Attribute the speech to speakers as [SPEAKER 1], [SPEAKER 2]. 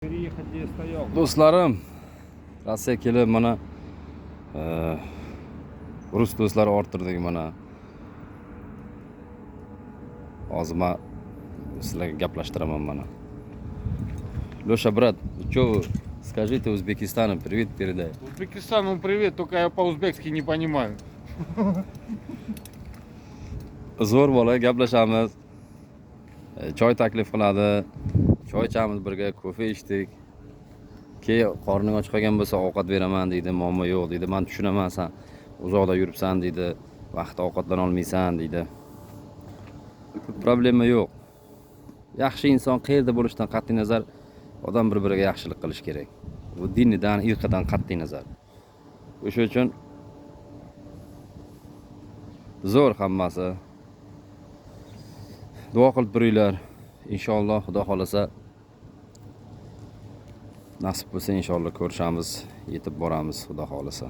[SPEAKER 1] Do'stlarim, Rossiya kelib mana rus do'stlari orttirdik mana. Hozir men sizlarga gaplashtiraman mana. Лёша, брат, что скажите Узбекистану привет передай.
[SPEAKER 2] Узбекистану привет, только я по-узбекски не понимаю.
[SPEAKER 1] Zo'r bola gaplashamiz. Choy taklif qiladi. Choy ichamiz birga, kofe ichdik. Keyin qorning och qolgan bo'lsa ovqat beraman deydi, muammo yo'q deydi. Men tushunaman, sen uzoqda yuribsan deydi. Vaqtda ovqatlana olmaysan deydi. Problema yo'q. Yaxshi inson qayerda bo'lishidan qat'iy nazar odam bir-biriga yaxshilik qilish kerak. Bu dinidan, irqidan qat'iy nazar. O'sha uchun zo'r hammasi. Duo qilib turinglar. Inshaalloh Xudo xolasa nasib bo'lsa inshaalloh ko'rishamiz, yetib boramiz Xudo xolasa.